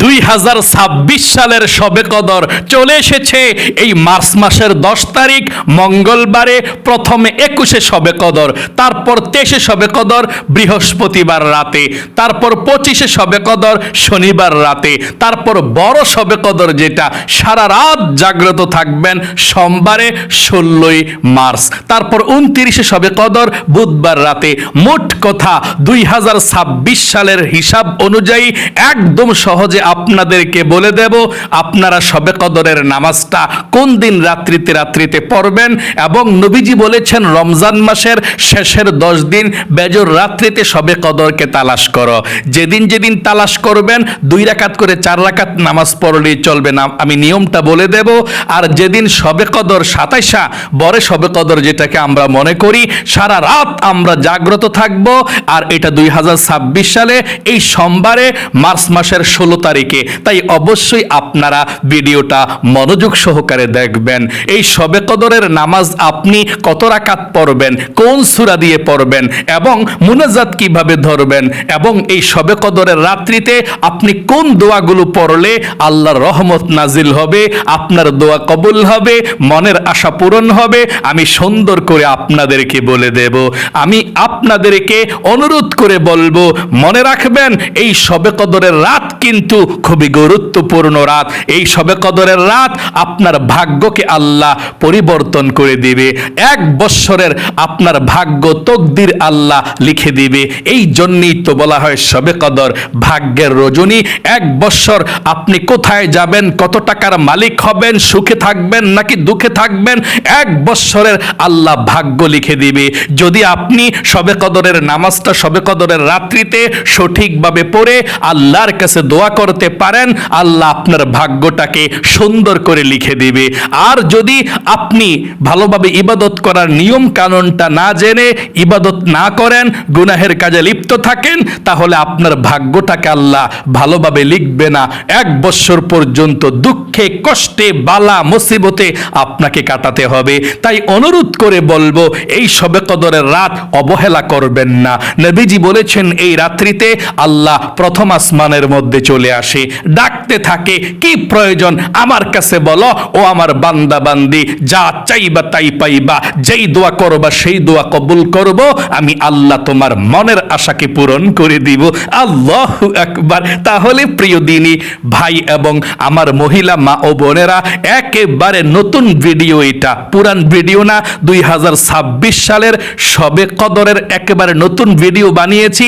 2026 সালের শবে কদর চলে এসেছে। এই মার্চ মাসের 10 তারিখ মঙ্গলবারে প্রথমে 21শে শবে কদর, তারপর 23শে শবে কদর বৃহস্পতিবার রাতে, তারপর 25শে শবে কদর শনিবার রাতে, তারপর বড় শবে কদর যেটা সারা রাত জাগ্রত থাকবেন সোমবারে 16ই মার্চ, তারপর 29শে শবে কদর বুধবার রাতে। মোট কথা 2026 সালের হিসাব অনুযায়ী একদম সহজে আপনাদেরকে বলে দেব আপনারা শবে কদরের নামাজটা কোন দিন রাত্রিতে পড়বেন। এবং নবীজি বলেছেন রমজান মাসের শেষের 10 দিন বেজর রাত্রিতে শবে কদরকে তালাশ করো। যেদিন যেদিন তালাশ করবেন 2 রাকাত করে 4 রাকাত নামাজ পড়লেই চলবে না, আমি নিয়মটা বলে দেব। আর যেদিন শবে কদর 27 বরে শবে কদর যেটাকে আমরা মনে করি, সারা রাত আমরা জাগ্রত থাকব। আর এটা 2026 সালে এই সোমবারে মার্চ মাসের 16 তারিখে। তাই অবশ্যই আপনারা ভিডিওটা মনোযোগ সহকারে দেখবেন। এই শবে কদরের নামাজ আপনি কত রাকাত পড়বেন, কোন সূরা দিয়ে পড়বেন এবং মুনাজাত কিভাবে ধরবেন, এবং এই শবে কদরের রাত্রিতে আপনি কোন দোয়াগুলো পড়লে আল্লাহর রহমত নাজিল হবে, আপনার দোয়া কবুল হবে, মনের আশা পূরণ হবে, আমি সুন্দর করে আপনাদেরকে বলে দেব। আমি আপনাদেরকে অনুরোধ করে বলবো, মনে রাখবেন এই শবে কদরের রাত কিন্তু খুবই গুরুত্বপূর্ণ রাত। এই শবে কদরের রাত আপনার ভাগ্যকে আল্লাহ পরিবর্তন করে দিবে। 1 বৎসরের আপনার ভাগ্য তকদির আল্লাহ লিখে দিবে। এই জন্যই তো বলা হয় শবে কদর ভাগ্যের রজনী। 1 বৎসর আপনি কোথায় যাবেন, কত টাকার মালিক হবেন, সুখে থাকবেন নাকি দুঃখে থাকবেন, 1 বৎসরের আল্লাহ ভাগ্য লিখে দিবে। যদি আপনি শবে কদরের নামাজটা শবে কদরের রাত্রিতে সঠিকভাবে পড়ে আল্লাহর কাছে দোয়া করতে পারেন, আল্লাহ আপনার ভাগ্যটাকে সুন্দর করে লিখে দিবে। আর যদি আপনি ভালোভাবে ইবাদত করার নিয়ম কানুনটা না জেনে ইবাদত না করেন, গুনাহের কাজে লিপ্ত থাকেন, তাহলে আপনার ভাগ্যটাকে আল্লাহ ভালোভাবে লিখবে না। 1 বৎসর পর্যন্ত দুঃখে কষ্টে বালা মুসিবতে আপনাকে কাটাতে হবে। তাই অনুরোধ করে বলবো এই শবে কদরের রাত অবহেলা করবেন না। নবীজি বলেছেন এই রাত্রিতে আল্লাহ প্রথম আসমানের মধ্যে চলে আসে, ডাকতে থাকে, কি প্রয়োজন আমার কাছে বলো ও আমার বান্দা বান্দি, যা চাইবা তাই পাইবা, যেই দোয়া করবা সেই দোয়া কবুল করব, আমি আল্লাহ তোমার মনের আশাকে পূরণ করে দিব। আল্লাহু আকবার। তাহলে প্রিয় দিনী ভাই এবং আমার মহিলা মা ও বোনেরা, একেবারে নতুন ভিডিও, এটা পুরান ভিডিও না, 2026 সালের শবে কদরের একেবারে নতুন ভিডিও বানিয়েছি।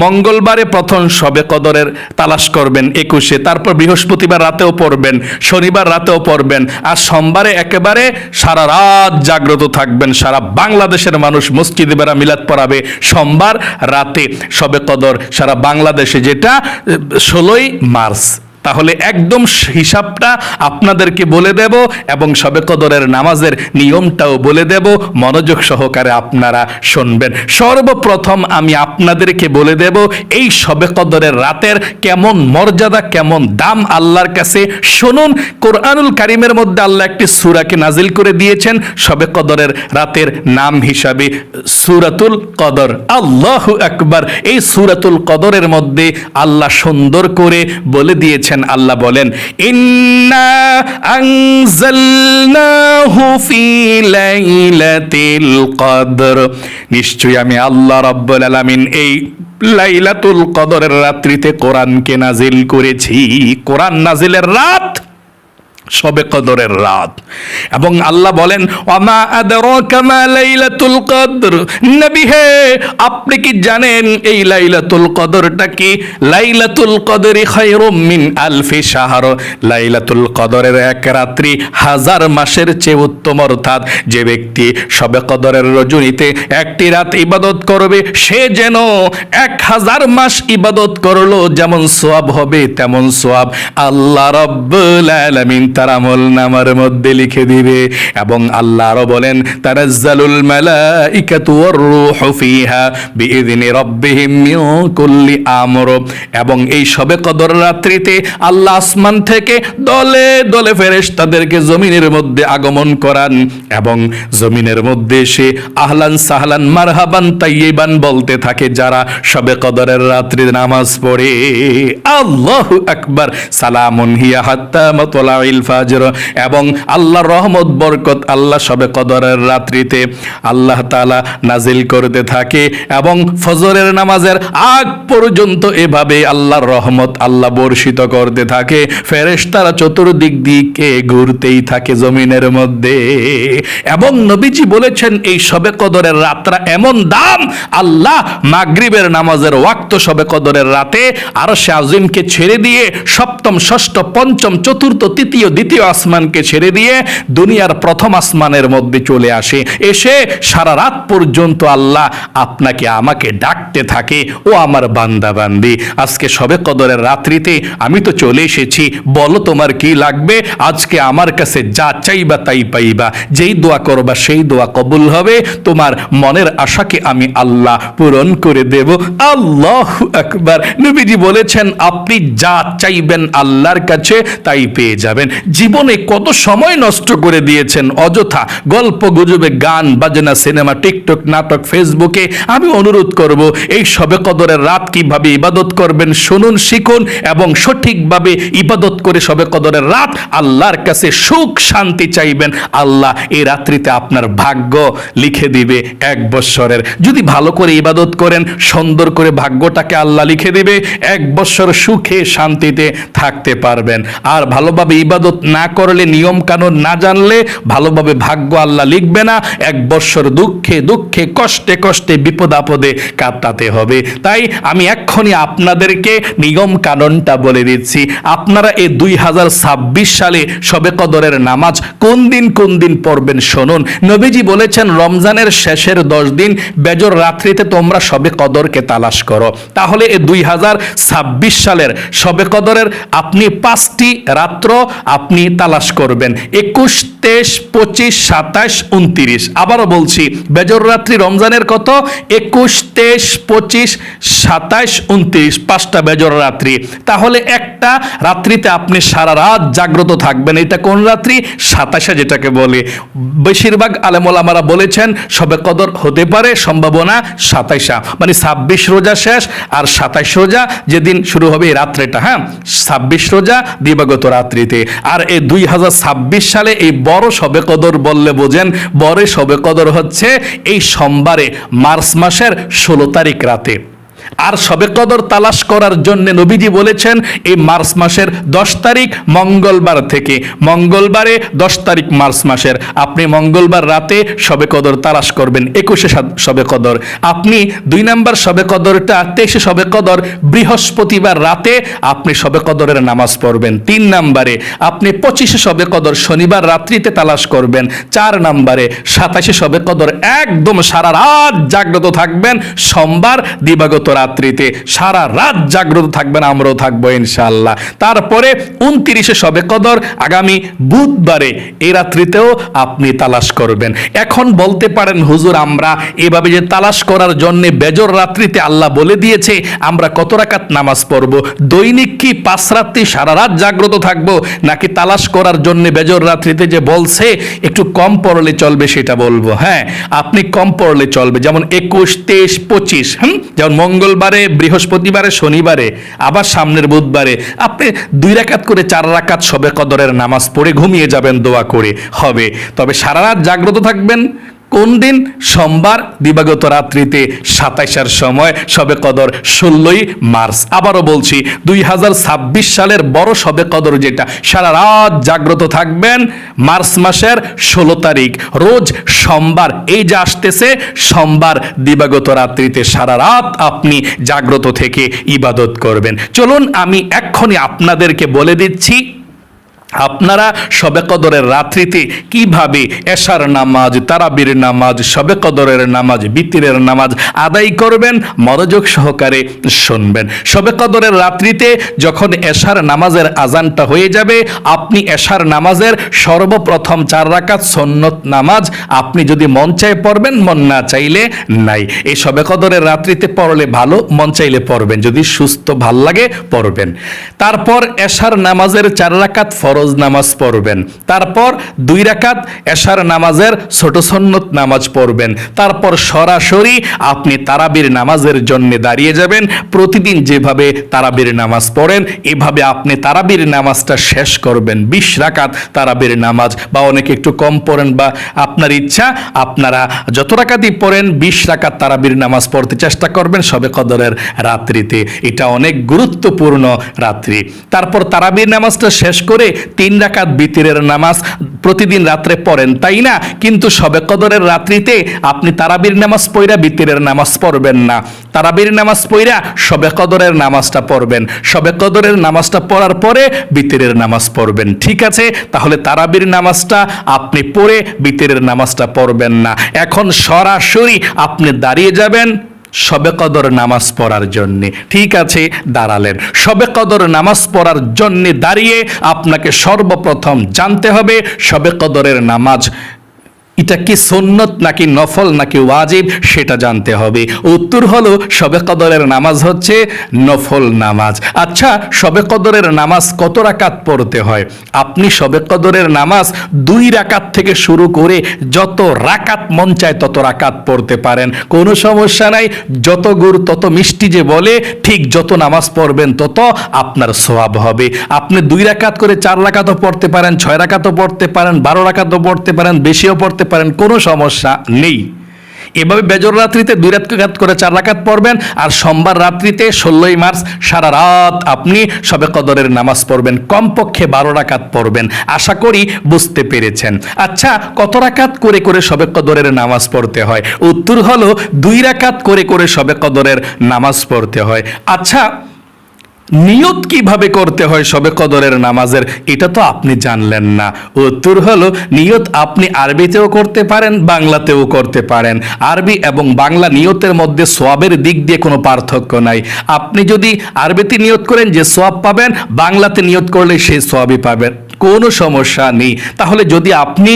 মঙ্গলবারে প্রথম শবে কদরের তালাশ করবেন 21-এ, তারপর বৃহস্পতিবার রাতেও পড়বেন, শনিবার রাতেও পড়বেন, আর সোমবারে একেবারে সারা রাত জাগ্রত থাকবেন। সারা বাংলাদেশের মানুষ মসজিদে বেড়া মিলাদ পড়াবে সোমবার রাতে শবে কদর সারা বাংলাদেশে, যেটা 16ই মার্চ। তাহলে একদম হিসাবটা আপনাদেরকে বলে দেব এবং শবে কদরের নামাজের নিয়মটাও বলে দেব, মনোযোগ সহকারে আপনারা শুনবেন। সর্বপ্রথম আমি আপনাদেরকে বলে দেব এই শবে কদরের রাতের কেমন মর্যাদা, কেমন দাম আল্লাহর কাছে। শুনুন, কোরআনুল কারীমের মধ্যে আল্লাহ একটি সূরাকে নাজিল করে দিয়েছেন শবে কদরের রাতের নাম হিসাবে, সূরাতুল কদর। আল্লাহু আকবার। এই সূরাতুল কদরের মধ্যে আল্লাহ সুন্দর করে বলে দিয়েছেন, আল্লাহ বলেন, ইন্না আনজালনাহু ফি লাইলাতিল কদর, নিশ্চয়ই আমি আল্লাহ রাব্বুল আলামিন এই লাইলাতুল কদরের রাত্রিতে কোরআনকে নাজিল করেছি। কোরআন নাজিলের রাত শবে কদরের রাত। এবং আল্লাহ বলেন, ওয়ামা আদরাকা মা লাইলাতুল কদর, নবী হে আপনি কি জানেন এই লাইলাতুল কদরটা কি? লাইলাতুল কদরি খায়রুম মিন আলফি শাহর, লাইলাতুল কদরের 1 রাত্রি 1000 মাসের চেয়ে উত্তম। অর্থাৎ যে ব্যক্তি শবে কদরের রজনীতে 1টি রাত ইবাদত করবে, সে যেন 1000 মাস ইবাদত করলো, যেমন সওয়াব হবে তেমন সওয়াব আল্লাহ রাব্বুল আলামিন তার আমলনামার মধ্যে লিখে দিবে। এবং আল্লাহ আরো বলেন, তানাজ্জালুল মালাইকাতু ওয়ার রূহু ফিহা বিইذনি রাব্বিহিম মিন কুল্লি আমর। এবং এই শবে কদর রাত্রিতে আল্লাহ আসমান থেকে দলে দলে ফেরেশতাদেরকে জমিনের মধ্যে আগমন করান এবং জমিনের মধ্যে এসে আহলান সাহলান মারহাবান তাইয়িবান বলতে থাকে যারা শবে কদরের রাত্রি নামাজ পড়ে। আল্লাহু আকবার, সালামুন হিয়া হাত্তা মাতলাইল ফাজর। এবং আল্লাহর রহমত বরকত আল্লাহ শবে কদরের রাত্রিতে আল্লাহ তাআলা নাজিল করতে থাকে এবং ফজরের নামাজের আগ পর্যন্ত এভাবে আল্লাহর রহমত আল্লাহ বর্ষিত করতে থাকে। ফেরেশতারা চতুর্দিক দিকে ঘুরতেই থাকে জমিনের মধ্যে। এবং নবীজি বলেছেন এই শবে কদরের রাতটা এমন দাম, আল্লাহ মাগরিবের নামাজের ওয়াক্ত শবে কদরের রাতে আরশে আজিমকে ছেড়ে দিয়ে সপ্তম ষষ্ঠ পঞ্চম চতুর্থ তৃতীয় দ্বিতীয় আসমানকে ছেড়ে দিয়ে দুনিয়ার প্রথম আসমানের মধ্যে চলে আসে। এসে সারা রাত পর্যন্ত আল্লাহ আপনাকে আমাকে ডাকতে থাকে, ও আমার বান্দা বান্দি, আজকে শবে কদরের রাত্রিতে আমি তো চলে এসেছি, বলো তোমার কি লাগবে? আজকে আমার কাছে যা চাইবা তাই পাইবা, যেই দোয়া করবা সেই দোয়া কবুল হবে, তোমার মনের আশাকে আমি আল্লাহ পূরণ করে দেব। আল্লাহু আকবার। নবীজি বলেছেন আপনি যা চাইবেন আল্লাহর কাছে তাই পেয়ে যাবেন। জীবনে কত সময় নষ্ট করে দিয়েছেন অযথা গল্প গুজবে, গান বাজনা, সিনেমা, টিকটক, নাটক, ফেসবুকে। আমি অনুরোধ করব এই শবে কদরের রাত কিভাবে ইবাদত করবেন শুনুন, শিখুন এবং সঠিকভাবে ইবাদত করে শবে কদরের রাত আল্লাহর কাছে সুখ শান্তি চাইবেন। আল্লাহ এই রাত্রিতে আপনার ভাগ্য লিখে দিবে 1 বৎসরের। যদি ভালো করে ইবাদত করেন, সুন্দর করে ভাগ্যটাকে আল্লাহ লিখে দিবে, 1 বৎসর সুখে শান্তিতে থাকতে পারবেন। আর ভালোভাবে ইবাদত না করলে, নিয়ম কানুন না জানলে ভালোভাবে ভাগ্য আল্লাহ লিখবে না। 1 বৎসর দুঃখে দুঃখে কষ্টে কষ্টে বিপদ আপদে কাটাতে হবে। তাই আমি এক্ষুনি আপনাদেরকে নিয়ম কানুনটা বলে দিচ্ছি। আপনারা এই 2026 সালে শবে কদরের নামাজ কোন দিন পড়বেন শুনুন। নবীজি বলেছেন রমজানের শেষের 10 দিন বেজর রাত্রিতে তোমরা শবে কদরকে তালাশ করো। তাহলে এই 2026 সালের শবে কদরের আপনি 5টি রাত্র আপনি তালাশ করবেন, 21, 23, 25, 27, 29। আবারও বলছি, বেজর রাত্রি রমজানের কত? 21, 23, 25, 27, 29, 5টা বেজর রাত্রি। তাহলে একটা রাত্রিতে আপনি সারা রাত জাগ্রত থাকবেন। এটা কোন রাত্রি? 27, যেটাকে বলে বেশিরভাগ আলেম ওলামারা বলেছেন শবে কদর হতে পারে সম্ভাবনা 27, মানে 26 রোজা শেষ আর 27 রোজা যেদিন শুরু হবে এই রাত্রিটা, হ্যাঁ 26 রোজা দিবাগত রাত্রিতে। আর এই 2026 সালে এই বড় শবে কদর বললে বোঝেন, বড় শবে কদর হচ্ছে এই সোমবারে মার্চ মাসের 16 তারিখ রাতে। আর শবে কদর তালাশ করার জন্য নবীজি বলেছেন এই মার্চ মাসের 10 তারিখ মঙ্গলবার থেকে, মঙ্গলবারে 10 তারিখ মার্চ মাসের আপনি মঙ্গলবার রাতে শবে কদর তালাশ করবেন। 21 শবে কদর আপনি 2 নম্বর শবে কদরটা 23 শবে কদর বৃহস্পতিবার রাতে আপনি শবে কদরের নামাজ পড়বেন। 3 নম্বরে আপনি 25 শবে কদর শনিবার রাত্রিতে তালাশ করবেন। 4 নম্বরে 27 শবে কদর একদম সারা রাত জাগ্রত থাকবেন। সোমবার দিবাগত রাত্রিতে সারা রাত জাগ্রত থাকবেন, আমরাও থাকবো ইনশাআল্লাহ। তারপরে 29 শবে কদর আগামী বুধবারে এই রাত্রিতেও আপনি তালাশ করবেন। এখন বলতে পারেন হুজুর আমরা এভাবে যে তালাশ করার জন্য বেজর রাত্রিতে আল্লাহ বলে দিয়েছে আমরা কত রাকাত নামাজ পড়ব? দৈনিক কি 5 রাত্রি সারা রাত জাগ্রত থাকবো, নাকি তালাশ করার জন্য বেজর রাত্রিতে যে বলছে একটু কম পড়লে চলবে সেটা বলবো? হ্যাঁ, আপনি কম পড়লে চলবে, যেমন 21, 23, 25, যেমন মঙ্গলবারে, বৃহস্পতিবারে, শনিবারে, আবার সামনের বুধবারে আপনি 2 রাকাত করে 4 রাকাত শবে কদরের নামাজ পড়ে ঘুমিয়ে যাবেন, দোয়া করে হবে। তবে সারা রাত জাগ্রত থাকবেন কোন দিন? সোমবার দিবাগত রাত্রিতে 27 সময় শবে কদর 16ই মার্চ। আবারও বলছি 2026 সালের বড় শবে কদর যেটা সারা রাত জাগ্রত থাকবেন মার্চ মাসের 16 তারিখ রোজ সোমবার, এই যে আসতেছে সোমবার দিবাগত রাত্রিতে সারা রাত আপনি জাগ্রত থেকে ইবাদত করবেন। চলুন আমি এক্ষুনি আপনাদেরকে বলে দিচ্ছি আপনারা শবে কদরের রাত্রিতে কিভাবে এশার নামাজ, তারাবির নামাজ, শবে কদরের নামাজ, বিতিরের নামাজ আদায় করবেন মনোযোগ সহকারে শুনবেন। শবে কদরের রাত্রিতে যখন এশার নামাজের আজানটা হয়ে যাবে, আপনি এশার নামাজের সর্বপ্রথম 4 রাকাত সুন্নত নামাজ আপনি যদি মন চায় পড়বেন, মন না চাইলে নাই। এই শবে কদরের রাত্রিতে পড়লে ভালো, মন চাইলে পড়বেন, যদি সুস্থ ভাল লাগে পড়বেন। তারপর এশার নামাজের 4 রাকাত ফরজ নামাজ পড়বেন, তারপর 2 রাকাত এশার নামাজের ছোট সুন্নত নামাজ পড়বেন, তারপর সরাসরি আপনি তারাবির নামাজের জন্য দাঁড়িয়ে যাবেন। প্রতিদিন যেভাবে তারাবির নামাজ পড়েন এভাবে আপনি তারাবির নামাজটা শেষ করবেন। 20 রাকাত তারাবির নামাজ, বা অনেকে একটু কম পড়েন, বা আপনার ইচ্ছা, আপনারা যত রাকাতই পড়েন 20 রাকাত তারাবির নামাজ পড়তে চেষ্টা করবেন শবে কদরের রাত্রিতে। এটা অনেক গুরুত্বপূর্ণ রাত্রি। তারপর তারাবির নামাজটা শেষ করে 3 রাকাত বিতিরের নামাজ প্রতিদিন রাত্রে পড়েন, তাই না? কিন্তু শবে কদরের রাত্রিতে আপনি তারাবির নামাজ পড়া বিতিরের নামাজ পড়বেন না। তারাবির নামাজ পড়া শবে কদরের নামাজটা পড়বেন, শবে কদরের নামাজটা পড়ার পরে বিতিরের নামাজ পড়বেন। ঠিক আছে? তাহলে তারাবির নামাজটা আপনি পড়ে বিতিরের নামাজটা পড়বেন না। এখন সরাসরি আপনি দাঁড়িয়ে যাবেন শবে কদর নামাজ পড়ার জন্যে। ঠিক আছে, দাঁড়ালেন। শবে কদর নামাজ পড়ার জন্যে দাঁড়িয়ে আপনাকে সর্বপ্রথম জানতে হবে শবে কদরের নামাজ এটা কি সুন্নত নাকি নফল নাকি ওয়াজিব, সেটা জানতে হবে। উত্তর হলো শবে কদরের নামাজ হচ্ছে নফল নামাজ। আচ্ছা, শবে কদরের নামাজ কত রাকাত পড়তে হয়? আপনি শবে কদরের নামাজ 2 রাকাত থেকে শুরু করে যত রাকাত মন চায় তত রাকাত পড়তে পারেন, কোনো সমস্যা নাই। যত গুড় তত মিষ্টি যে বলে, ঠিক যত নামাজ পড়বেন তত আপনার সওয়াব হবে। আপনি 2 রাকাত করে 4 রাকাতও পড়তে পারেন, 6 রাকাতও পড়তে পারেন, 12 রাকাতও পড়তে পারেন, বেশিও পড়তে পারেন, কোনো সমস্যা নেই। এভাবে বেজর রাত্রিতে 2 রাকাত করে 4 রাকাত পড়বেন, আর সোমবার রাত্রিতে 16ই মার্চ সারা রাত আপনি শবে কদরের নামাজ পড়বেন, কমপক্ষে 12 রাকাত পড়বেন। আশা করি বুঝতে পেরেছেন। আচ্ছা, কত রাকাত করে করে শবে কদরের নামাজ পড়তে হয়? উত্তর হলো 2 রাকাত করে করে শবে কদরের নামাজ পড়তে হয়। আচ্ছা, নিয়ত কিভাবে করতে হয় শবে কদরের নামাজের, এটা তো আপনি জানলেন না। উত্তর হলো নিয়ত আপনি আরবিতেও করতে পারেন, বাংলাতেও করতে পারেন। আরবি এবং বাংলা নিয়তের মধ্যে সওয়াবের দিক দিয়ে কোনো পার্থক্য নাই। আপনি যদি আরবিতে নিয়ত করেন যে সওয়াব পাবেন, বাংলাতে নিয়ত করলে সেই সওয়াবই পাবেন, কোনো সমস্যা নেই। তাহলে যদি আপনি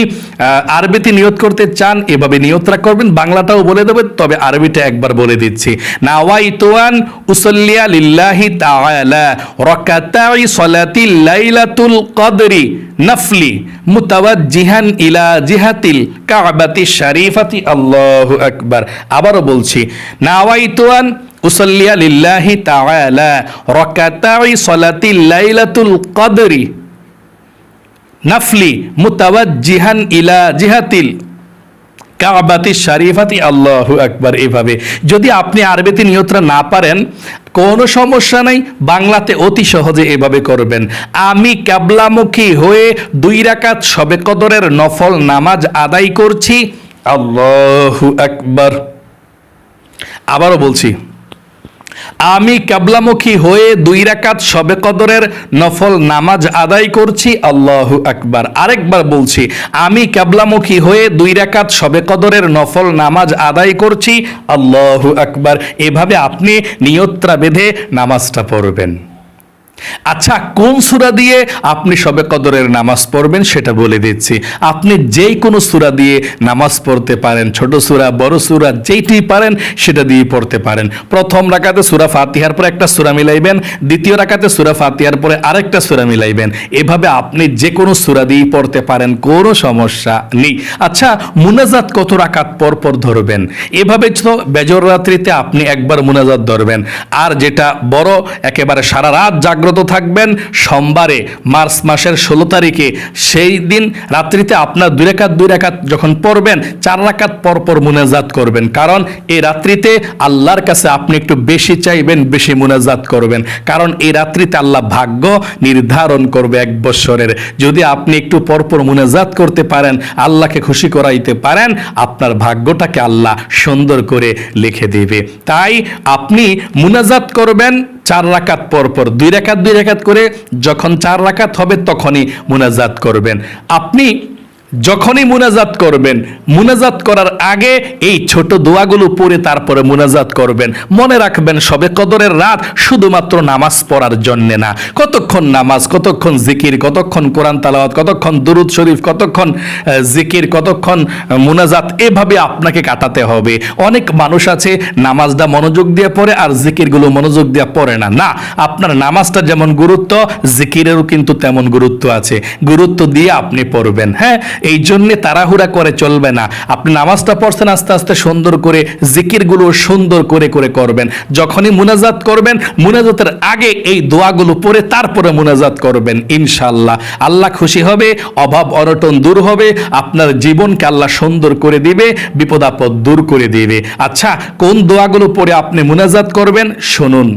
আরবিতে নিয়ত করতে চান এভাবে নিয়তটা করবেন, বাংলাটাও বলে দেবেন, তবে আরবিটা একবার বলে দিচ্ছি। নাওয়াইতু আন উসাল্লিয়া লিল্লাহি তাআলা রাকাতাই সালাতিল লাইলাতুল কদরি নাফলি মুতাওয়াজ্জিহান ইলা জিহাতিল কাবাতি শরীফাতি। আল্লাহু আকবার। আবারও বলছি, নাওয়াইতু আন উসাল্লিয়া লিল্লাহি তাআলা রাকাতাই সালাতিল লাইলাতুল কদরি নাফলি মুতাওয়াজ্জিহান ইলা জিহাতিল কাবাতি শরীফাতি। আল্লাহু আকবার। এভাবে যদি আপনি আরবিতে নিয়তটা না পারেন কোনো সমস্যা নাই, বাংলাতে অতি সহজে এভাবে করবেন। আমি কিবলামুখী হয়ে 2 রাকাত শবে কদরের নফল নামাজ আদায় করছি। আল্লাহু আকবার। আবারও বলছি, আমি কিবলামুখী হয়ে 2 রাকাত শবে কদরের নফল নামাজ আদায় করছি। আল্লাহু আকবার। আরেকবার বলছি, আমি কিবলামুখী হয়ে 2 রাকাত শবে কদরের নফল নামাজ আদায় করছি। আল্লাহু আকবার। এভাবে আপনি নিয়তটা বেঁধে নামাজটা পড়বেন। আচ্ছা, কোন সূরা দিয়ে আপনি শবে কদরের নামাজ পড়বেন সেটা বলে দিচ্ছি। আপনি যেই কোনো সূরা দিয়ে নামাজ পড়তে পারেন, ছোট সূরা, বড় সূরা, যেইটি পারেন সেটা দিয়ে পড়তে পারেন। প্রথম রাকাতে সূরা ফাতিহার পরে একটা সূরা মিলাইবেন, দ্বিতীয় রাকাতে সূরা ফাতিহার পরে আরেকটা সূরা মিলাইবেন। এভাবে আপনি যে কোনো সূরা দিয়ে পড়তে পারেন, কোনো সমস্যা নেই। আচ্ছা, মুনাজাত কত রাকাত পর পর ধরবেন? এভাবে তো বেজর রাত্রিতে আপনি একবার মুনাজাত ধরবেন, আর যেটা বড় একেবারে সারা রাত জাগ্রত থাকবেন সোমবারে মার্চ মাসের 16 তারিখে, সেই দিন রাত্রিতে আপনার 2 রাকাত যখন পড়বেন 4 রাকাত পর পর মুনাজাত করবেন। কারণ এই রাত্রিতে আল্লাহর কাছে আপনি একটু বেশি চাইবেন, বেশি মুনাজাত করবেন। কারণ এই রাত্রিতে আল্লাহ ভাগ্য নির্ধারণ করবে 1 বছরের। যদি আপনি একটু পরপর মুনাজাত করতে পারেন, আল্লাহকে খুশি করাইতে পারেন, আপনার ভাগ্যটাকে আল্লাহ সুন্দর করে লিখে দেবে। তাই আপনি মুনাজাত করবেন 4 রাকাত পর পর 2 রাকাত করে যখন 4 রাকাত হবে তখনই মুনাজাত করবেন। আপনি যখনই মুনাজাত করবেন, মুনাজাত করার আগে এই ছোট দোয়াগুলো পড়ে তারপরে মুনাজাত করবেন। মনে রাখবেন শবে কদরের রাত শুধুমাত্র নামাজ পড়ার জন্যে না। কতক্ষণ নামাজ, কতক্ষণ জিকির, কতক্ষণ কোরআন তেলাওয়াত, কতক্ষণ দুরুদ শরীফ, কতক্ষণ জিকির, কতক্ষণ মুনাজাত, এভাবে আপনাকে কাটাতে হবে। অনেক মানুষ আছে নামাজটা মনোযোগ দিয়ে পড়ে আর জিকিরগুলো মনোযোগ দিয়ে পড়ে না। না, আপনার নামাজটা যেমন গুরুত্ব, জিকিরেরও কিন্তু তেমন গুরুত্ব আছে। গুরুত্ব দিয়ে আপনি পড়বেন। হ্যাঁ, এই জন্যে তাড়াহুড়া করে চলবে না। আপনি নামাজটা পড়ছেন, আস্তে আস্তে সুন্দর করে জিকিরগুলো সুন্দর করে করে করবেন। যখনই মুনাজাত করবেন, মুনাজাতের আগে এই দোয়াগুলো পড়ে তারপরে মুনাজাত করবেন। ইনশাআল্লাহ আল্লাহ খুশি হবে, অভাব অনটন দূর হবে, আপনার জীবনকে আল্লাহ সুন্দর করে দিবে, বিপদ আপদ দূর করে দিবে। আচ্ছা, কোন দোয়াগুলো পড়ে আপনি মুনাজাত করবেন শুনুন।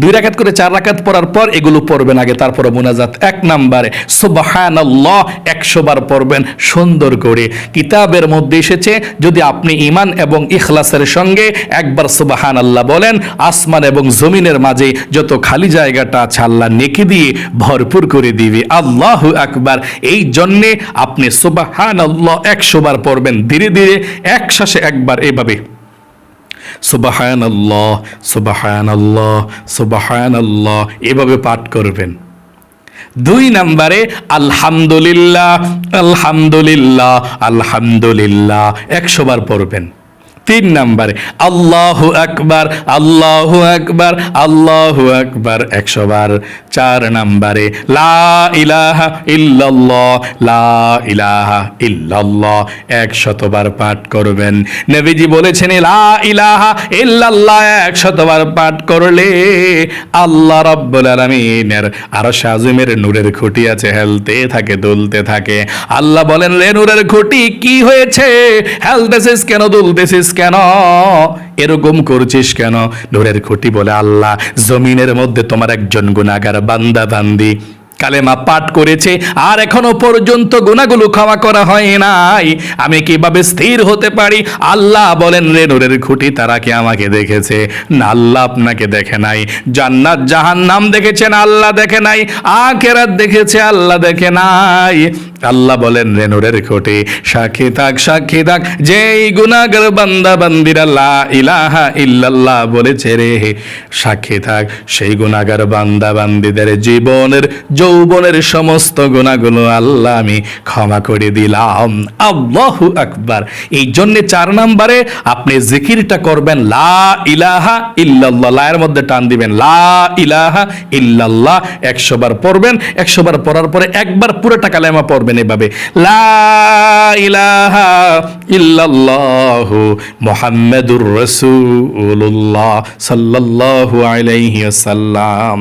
2 রাকাত করে 4 রাকাত পড়ার পর এগুলো পড়বেন আগে, তারপরে মুনাজাত। 1 নম্বরে সুবহানাল্লাহ 100 বার পড়বেন সুন্দর করে। কিতাবের মধ্যে এসেছে যদি আপনি ঈমান এবং ইখলাসের সঙ্গে একবার সুবহানাল্লাহ বলেন, আসমান এবং জমিনের মাঝে যত খালি জায়গাটা আছে আল্লাহ নেকি দিয়ে ভরপুর করে দিবে। আল্লাহু আকবার। এই জন্যে আপনি সুবহানাল্লাহ 100 বার পড়বেন, ধীরে ধীরে এক শ্বাসে একবার এভাবে সুবহানাল্লাহ সুবহানাল্লাহ সুবহানাল্লাহ এভাবে পাঠ করবেন। 2 নম্বরে আলহামদুলিল্লাহ আলহামদুলিল্লাহ আলহামদুলিল্লাহ 100 বার পড়বেন। 3 নম্বরে আল্লাহু আকবার আল্লাহু আকবার আল্লাহু আকবার 100 বার। 4 নম্বরে লা ইলাহা ইল্লাল্লাহ লা ইলাহা ইল্লাল্লাহ 100 বার পাঠ করবেন। নবীজি বলেছেন লা ইলাহা ইল্লাল্লাহ 100 বার পাঠ করলে আল্লাহ রাব্বুল আলামিনের আরশ আযমের নূরের খুঁটি আছে, হেলতে থাকে, দুলতে থাকে। আল্লাহ বলেন, রে নূরের খুঁটি কি হয়েছে? হেলতেছিস কেন, দুলতেছিস কেন, এরকম করছিস কেন? নূরের খুঁটি বলে, আল্লাহ জমিনের মধ্যে তোমার একজন গুনাহগার বান্দা বান্দি কালেমা পাঠ করেছে আর এখনো পর্যন্ত গুনাহগুলো ক্ষমা করা হয় নাই, আমি কিভাবে স্থির হতে পারি? আল্লাহ বলেন, রে নূরের খুঁটি, তারা কি আমাকে দেখেছে? না, আল্লাহ আপনাকে দেখে নাই। জান্নাত জাহান্নাম দেখেছেন, আল্লাহ দেখে নাই। আখিরাত দেখেছে, আল্লাহ দেখে নাই। আল্লাহ বলেন, রে নূরের খুঁটি, সাক্ষী থাক, সাক্ষী থাক, যেই গুনাহগার বান্দা বান্দিরা লা ইলাহা ইল্লাল্লাহ বলেছে রে, সাক্ষী থাক, সেই গুনাহগার বান্দা বান্দিদের জীবনের যৌবনের সমস্ত গুনাহগুলো আল্লাহ আমি ক্ষমা করে দিলাম। আল্লাহু আকবার। এই জন্য 4 নম্বরে আপনি জিকিরটা করবেন লা ইলাহা ইল্লাল্লাহ, লা এর মধ্যে টান দিবেন, লা ইলাহা ইল্লাল্লাহ 100 বার পড়বেন। 100 বার পড়ার পরে একবার পুরোটা কালেমা পড়বেন এভাবে, লা ইলাহা ইল্লাল্লাহু মুহাম্মাদুর রাসূলুল্লাহ সাল্লাল্লাহু আলাইহি ওয়াসাল্লাম।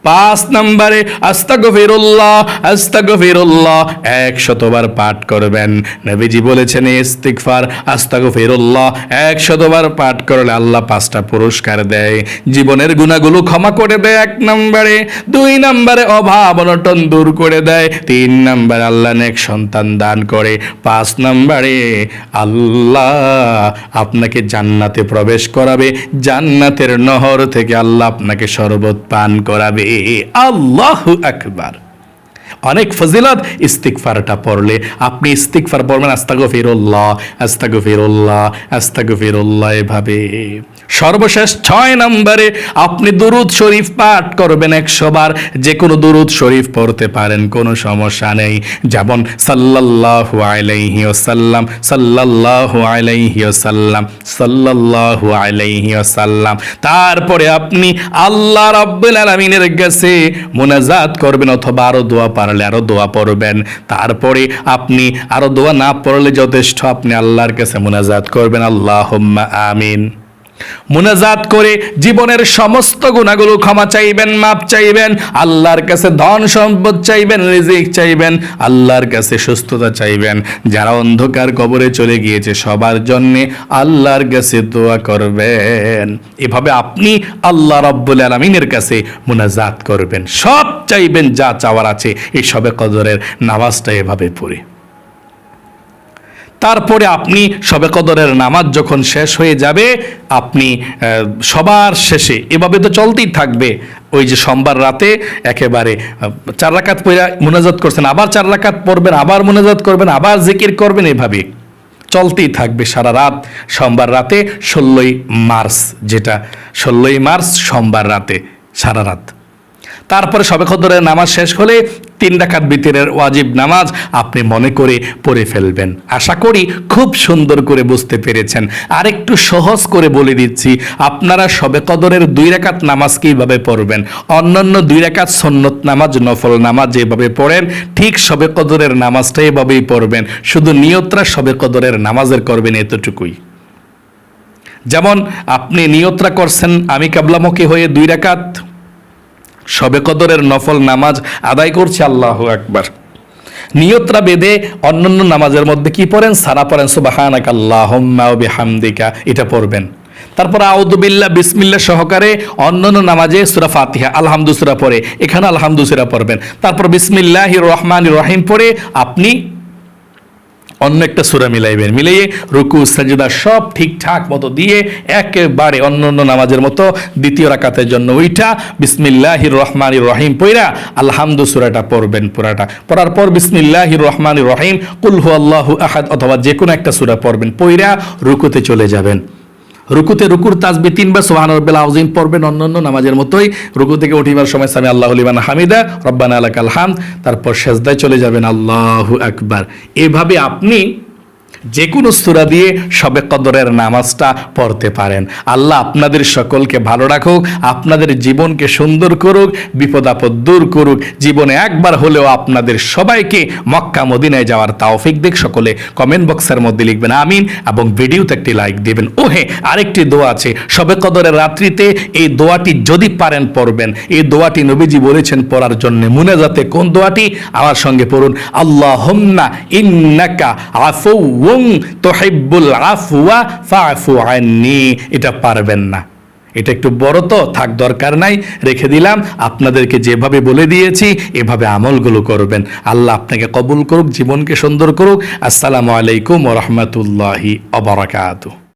5 নম্বরে আস্তাগফিরুল্লাহ আস্তাগফিরুল্লাহ 100 বার পাঠ করবেন। নবীজি বলেছেন ইস্তিগফার আস্তাগফিরুল্লাহ 100 বার পাঠ করলে আল্লাহ 5টা পুরস্কার দেয়, জীবনের গুনাহগুলো ক্ষমা করে দেয় 1 নম্বরে। 2 নম্বরে অভাব অনটন দূর করে দেয়। 3 নম্বরে আল্লাহ নেক সন্তান দান করে। 5 নম্বরে আল্লাহ আপনাকে জান্নাতে প্রবেশ করাবে, জান্নাতের নহর থেকে আল্লাহ আপনাকে শরবত পান করাবে। আল্লাহু আকবার। অনেক ফজিলত ইস্তিগফারটা পড়লে। আপনি ইস্তিগফার পড়বেন আস্তাগফিরুল্লাহ আস্তাগফিরুল্লাহ আস্তাগফিরুল্লাহ এভাবে। সর্বশেষ 6 নম্বরে আপনি দুরুদ শরীফ পাঠ করবেন 100 বার। যে কোনো দুরুদ শরীফ পড়তে পারেন, কোনো সমস্যা নেই। যেমন সাল্লাল্লাহু আলাইহি ওয়াসাল্লাম সাল্লাল্লাহু আলাইহি ওয়াসাল্লাম সাল্লাল্লাহু আলাইহি ওয়াসাল্লাম। তারপরে আপনি আল্লাহ রাব্বুল আলামিনের কাছে মুনাজাত করবেন, অথবা আরো দোয়া পারলে আরো দোয়া পড়বেন। তারপরে আপনি আরো দোয়া না পড়লে যথেষ্ট, আপনি আল্লাহর কাছে মুনাজাত করবেন, আল্লাহুম্মা আমিন। মুনাজাত করে জীবনের সমস্ত গুনাহগুলো ক্ষমা চাইবেন, মাপ চাইবেন, আল্লাহর কাছে ধন সম্পদ চাইবেন, রিজিক চাইবেন, আল্লাহর কাছে সুস্থতা চাইবেন। যারা অন্ধকার কবরে চলে গিয়েছে সবার জন্য আল্লাহর কাছে দোয়া করবেন। এভাবে আপনি আল্লাহ রাব্বুল আলামিনের কাছে মুনাজাত করবেন, সব চাইবেন যা চাওয়ার আছে এই শবে কদরের নামাজটা এভাবে পড়ে। তারপরে আপনি শবে কদরের নামাজ যখন শেষ হয়ে যাবে, আপনি সবার শেষে এভাবে তো চলতেই থাকবে। ওই যে সোমবার রাতে একেবারে 4 রাকাত পড়ে মুনাজাত করছেন, আবার 4 রাকাত পড়বেন, আবার মুনাজাত করবেন, আবার জিকির করবেন, এভাবে চলতেই থাকবে সারা রাত। সোমবার রাতে 16ই মার্চ, যেটা 16ই মার্চ সোমবার রাতে সারা রাত। তারপরে শবে কদরের নামাজ শেষ হলে 3 রাকাত বিতরের ওয়াজিব নামাজ আপনি মনে করে পড়ে ফেলবেন। আশা করি খুব সুন্দর করে বুঝতে পেরেছেন। আর একটু সহজ করে বলে দিচ্ছি, আপনারা শবে কদরের 2 রাকাত নামাজ কিভাবে পড়বেন, অন্যান্য 2 রাকাত সুন্নত নামাজ, নফল নামাজ যেভাবে পড়েন, ঠিক শবে কদরের নামাজটা এভাবেই পড়বেন। শুধু নিয়তরা শবে কদরের নামাজের করবেন, এতটুকুই। যেমন আপনি নিয়তরা করছেন, আমি কিবলামুখী হয়ে 2 রাকাত শবে কদরের নফল নামাজ আদায় করছি, আল্লাহু আকবার। নিয়তরা বেঁধে অন্যান্য নামাজের মধ্যে কি পড়েন, সারা পড়েন সুবহানাকা আল্লাহুম্মা ওয়া বিহামদিকা, এটা পড়বেন। তারপর আউযু বিল্লাহ বিসমিল্লাহ সহকারে অন্যান্য নামাজে সূরা ফাতিহা, আলহামদু সূরা পড়ে এখানে আলহামদু সূরা পড়বেন। তারপর বিসমিল্লাহির রহমানির রহিম পড়ে আপনি অন্য একটা সূরা মিলাইবেন, মিলিয়ে রুকু সাজদা সব ঠিকঠাক মতো দিয়ে একেবারে অন্য নামাজের মতো দ্বিতীয় রাকাতের জন্য ওইটা বিসমিল্লাহির রহমানির রহিম পড়া আলহামদু সূরাটা পড়বেন পুরাটা। পড়ার পর বিসমিল্লাহির রহমানির রহিম কুল হুয়াল্লাহু আহাদ অথবা যে কোনো একটা সূরা পড়বেন, পড়া রুকুতে চলে যাবেন। রুকুতে রুকুর তাসবিহ 3 বার সুবহান রাব্বিল আযীম পড়বেন অন্যান্য নামাজের মতোই। রুকু থেকে উঠিবার সময় সামি আল্লাহু লিমান হামিদা রব্বানা লাকাল হামদ, তারপর সিজদায় চলে যাবেন আল্লাহু আকবার। এভাবে আপনি যে কোনো সূরা দিয়ে শবে কদরের নামাজটা পড়তে পারেন। আল্লাহ আপনাদের সকলকে ভালো রাখুক, আপনাদের জীবনকে সুন্দর করুক, বিপদ আপদ দূর করুক, জীবনে একবার হলেও আপনাদের সবাইকে মক্কা মদিনায় যাওয়ার তৌফিক দিক। সকলে কমেন্ট বক্সের মধ্যে লিখবেন আমিন এবং ভিডিওতে একটি লাইক দিবেন। ওহে আরেকটি দোয়া আছে শবে কদরের রাত্রিতে, এই দোয়াটি যদি পারেন পড়বেন। এই দোয়াটি নবীজি বলেছেন পড়ার জন্য। মুনাজাতে কোন দোয়াটি? আমার সঙ্গে পড়ুন, আল্লাহুম্মা ইন্নাকা আফুউন তুহিব্বুল আফওয়া ফাআফু আন্নি। এটা পারবেন না, এটা একটু বড় তো থাক, দরকার নাই, রেখে দিলাম। আপনাদেরকে যেভাবে বলে দিয়েছি এভাবে আমলগুলো করবেন। আল্লাহ আপনাকে কবুল করুক, জীবনকে সুন্দর করুক। আসসালামু আলাইকুম ওয়া রাহমাতুল্লাহি ওয়া বারাকাতুহু।